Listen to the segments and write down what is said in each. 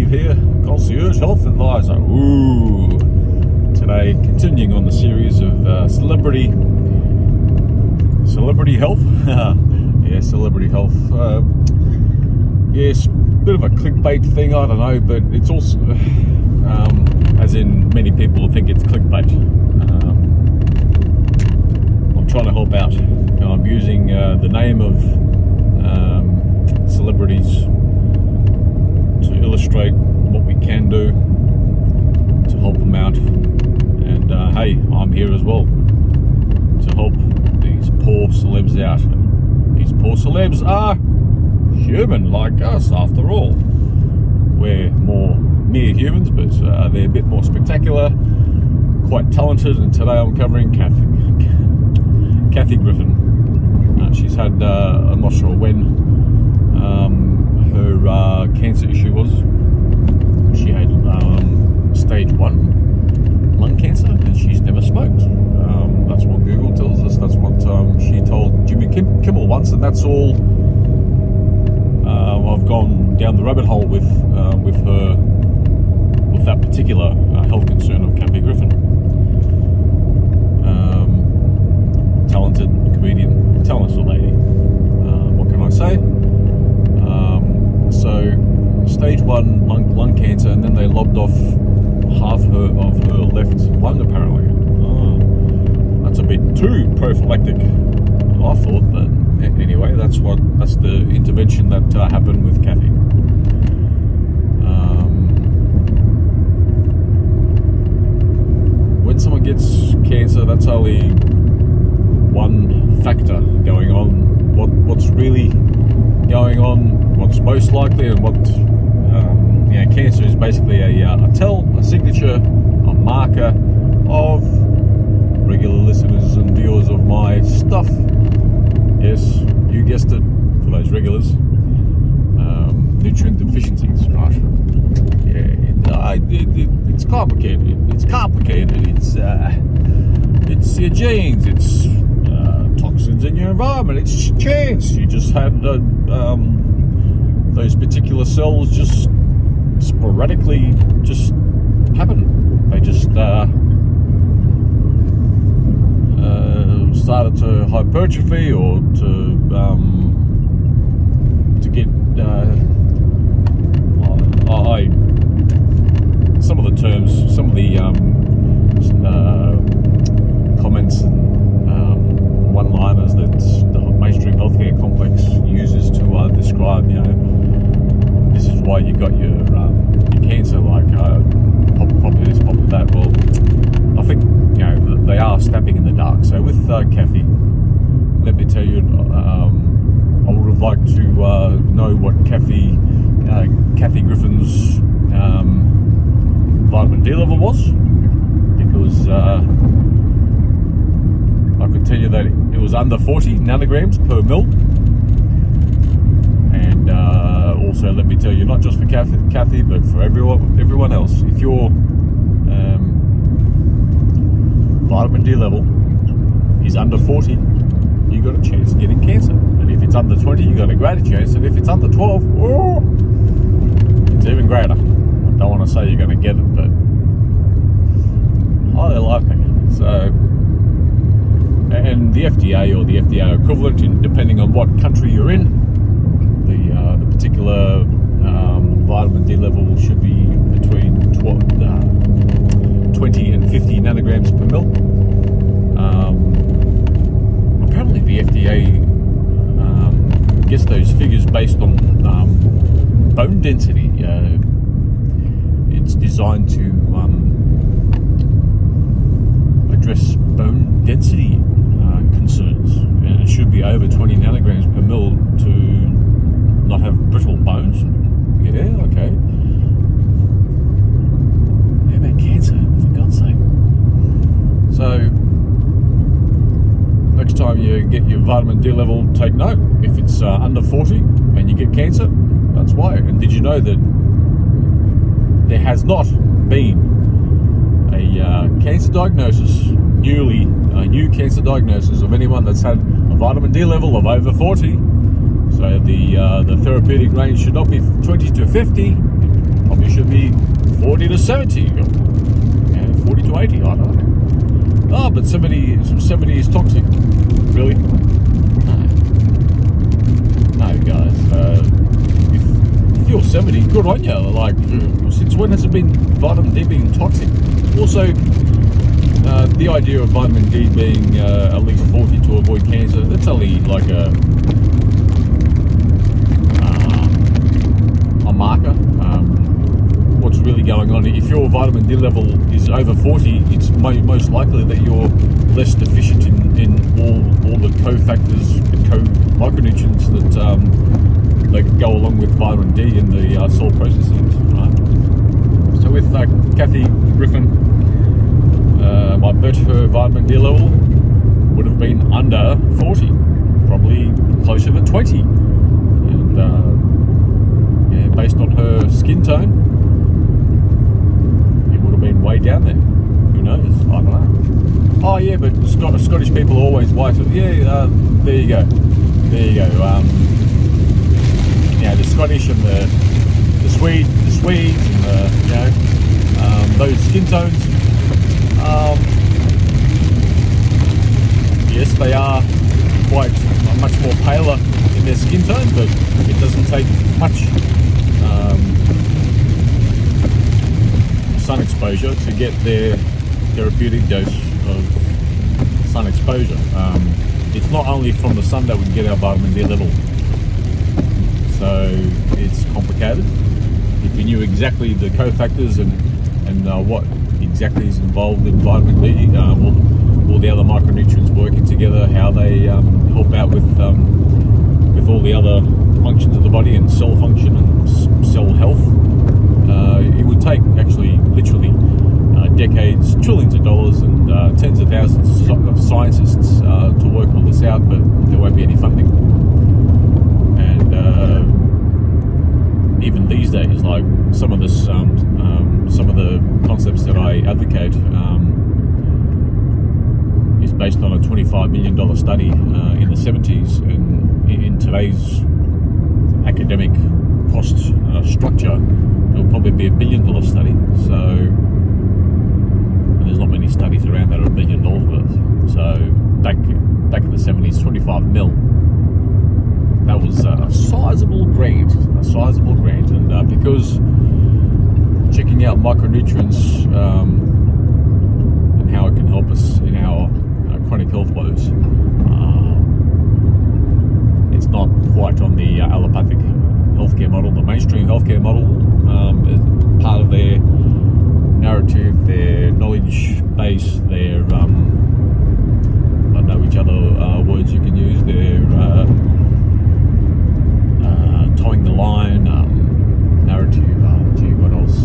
Steve here, Concierge Health Advisor. Ooh! Today, continuing on the series of celebrity health. Yeah, celebrity health. Yes, bit of a clickbait thing, I don't know, but it's also, as in many people think it's clickbait. I'm trying to help out, and I'm using the name of celebrities to illustrate what we can do to help them out. And hey, I'm here as well to help these poor celebs out. These poor celebs are human like us, after all. We're more mere humans, but they're a bit more spectacular, quite talented. And today I'm covering Kathy Griffin. She's had, I'm not sure when, her cancer issue was. She had stage 1 lung cancer, and she's never smoked. That's what Google tells us. That's what she told Jimmy Kimmel once, and that's all. I've gone down the rabbit hole with her, with that particular health concern of Kathy Griffin. Talented comedian, talented lady. What can I say? So, stage 1 lung cancer, and then they lobbed off half of her left lung, apparently. That's a bit too prophylactic, I thought, but anyway, that's the intervention that happened with Kathy. When someone gets cancer, that's only one factor going on. What's really going on, what's most likely, and what cancer is basically a signature, a marker of regular listeners and viewers of my stuff. Yes, you guessed it, for those regulars. Nutrient deficiencies, right? Yeah, it's complicated. It's complicated. It's your genes. It's toxins in your environment. It's chance. You just had those particular cells just sporadically just happen. They just started to hypertrophy, or to get some of the terms, some of the comments and one-liners that the mainstream healthcare complex uses to describe, this is why you got your cancer, like probably this, probably that. Well, I think they are stabbing in the dark. So with Kathy, let me tell you, I would have liked to know what Kathy Griffin's vitamin D level was, because I could tell you that it was under 40 nanograms per mil. And also, let me tell you, not just for Kathy, but for everyone else, if your vitamin D level is under 40, you got a chance of getting cancer. And if it's under 20, you got a greater chance. And if it's under 12, it's even greater. I don't want to say you're going to get it, but highly likely. So, and the FDA or the FDA equivalent, depending on what country you're in, the particular vitamin D level should be between 20 and 50 nanograms per mil. Apparently the FDA gets those figures based on bone density. It's designed to address bone density concerns, and it should be over 20 nanograms per mil to not have brittle bones. Yeah, okay. How about cancer, for God's sake? So, next time you get your vitamin D level, take note. If it's under 40 and you get cancer, that's why. And did you know that there has not been a cancer diagnosis, a new cancer diagnosis of anyone that's had a vitamin D level of over 40? So the therapeutic range should not be 20 to 50. Probably it should be 40 to 70, 40 to 80, I don't know. Oh, but 70 is toxic. Really? No, guys. If you're 70, good on you. Like, since when has it been vitamin D being toxic? Also, the idea of vitamin D being at least 40 to avoid cancer, that's only like a marker. What's really going on? If your vitamin D level is over 40, it's most likely that you're less deficient in all the cofactors, the micronutrients that go along with vitamin D in the cell processes. Right? So with Kathy Griffin, I bet her vitamin D level would have been under 40, probably closer to 20, and based on her skin tone, it would have been way down there. Who knows? I don't know. Oh yeah, but Scottish people are always white. So yeah, there you go. The Scottish and the Swedes and those skin tones. Yes, they are quite much more paler in their skin tone, but it doesn't take much sun exposure to get their therapeutic dose of sun exposure. It's not only from the sun that we get our vitamin D level, so it's complicated. If you knew exactly the cofactors and what exactly is involved in vitamin D, all the other micronutrients working together, how they help out with all the other functions of the body and cell function and cell health, it would take actually literally decades, trillions of dollars and tens of thousands of scientists to work all this out, but there won't be any funding. And even these days, like some of the concepts that I advocate is based on a $25 million study in the 70s, and in today's academic cost structure, it'll probably be $1 billion study. So there's not many studies around that are $1 billion worth. So back in the 70s, 25 mil. That was a sizable grant, and because checking out micronutrients and how it can help us in our chronic health woes, it's not quite on the allopathic healthcare model, the mainstream healthcare model. Part of their narrative, their knowledge base, their I don't know which other words you can use, their towing the line narrative. What else?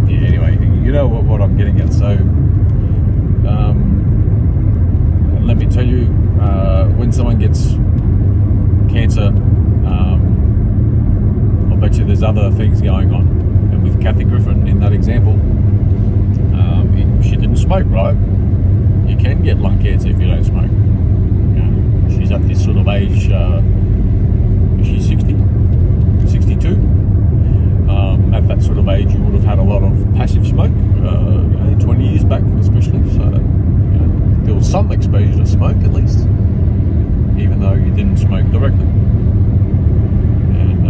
Anyway, you know what I'm getting at. So let me tell you, when someone gets cancer, I bet you there's other things going on. And with Kathy Griffin in that example, she didn't smoke, right? You can get lung cancer if you don't smoke. She's at this sort of age, she's 60, 62. At that sort of age, you would have had a lot of passive smoke, 20 years back especially. So there was some exposure to smoke at least, even though you didn't smoke directly. And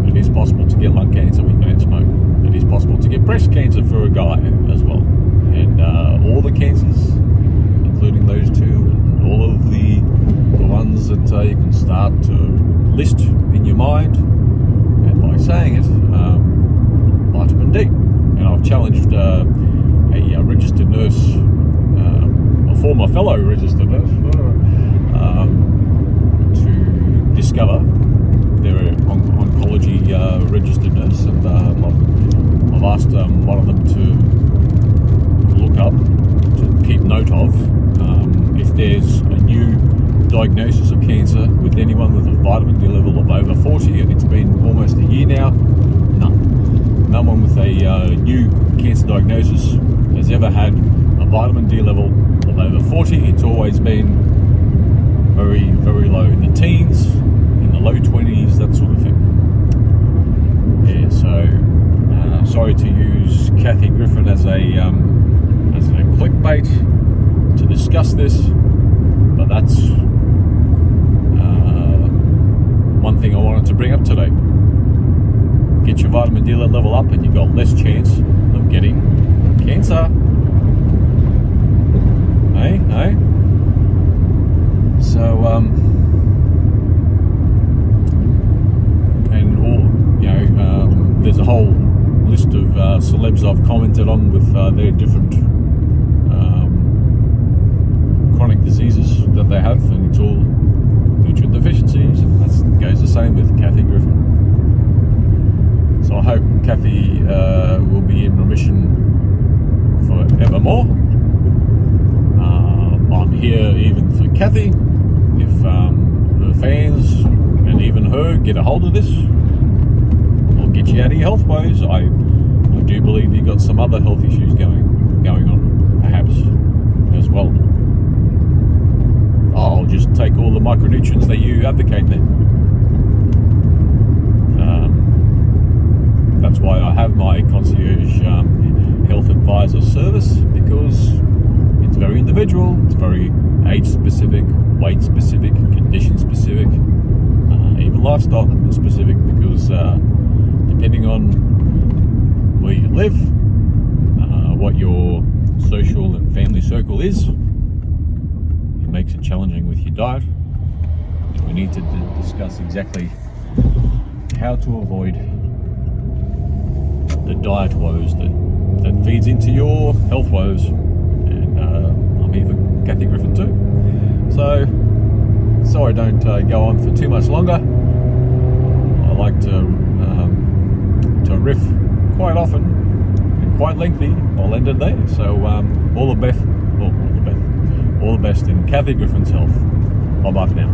it is possible to get lung cancer when you don't smoke. It is possible to get breast cancer for a guy as well. And all the cancers, including those two, and all of the ones that you can start to list in your mind, and by saying it, vitamin D. And I've challenged a registered nurse, a former fellow registered nurse, to discover their oncology registered nurse, and I've asked one of them to look up, to keep note of, if there's a new diagnosis of cancer with anyone with a vitamin D level of over 40, and it's been almost a year now. No one with a new cancer diagnosis has ever had a vitamin D level of over 40. It's always been very, very low, in the teens, in the low 20s, that sort of clickbait to discuss this, but that's one thing I wanted to bring up today. Get your vitamin D level up and you've got less chance of getting cancer. Hey? So, there's a whole list of celebs I've commented on with their different chronic diseases that they have, and it's all nutrient deficiencies, and that goes the same with Kathy Griffin. So I hope Kathy will be in remission forevermore. I'm here even for Kathy. If her fans and even her get a hold of this, I'll get you out of your health woes. I do believe you've got some other health issues going on, perhaps, as well. I'll just take all the micronutrients that you advocate then. That's why I have my concierge health advisor service, because it's very individual, it's very age specific, weight specific, condition specific, even lifestyle specific, because depending on where you live, what your social and family circle is, it makes it challenging with your diet. We need to discuss exactly how to avoid the diet woes that feeds into your health woes. And I'm here for Kathy Griffin too. So I don't go on for too much longer. I like to riff quite often and quite lengthy. I'll end it there. So all the best in Kathy Griffin's health. Bye bye for now.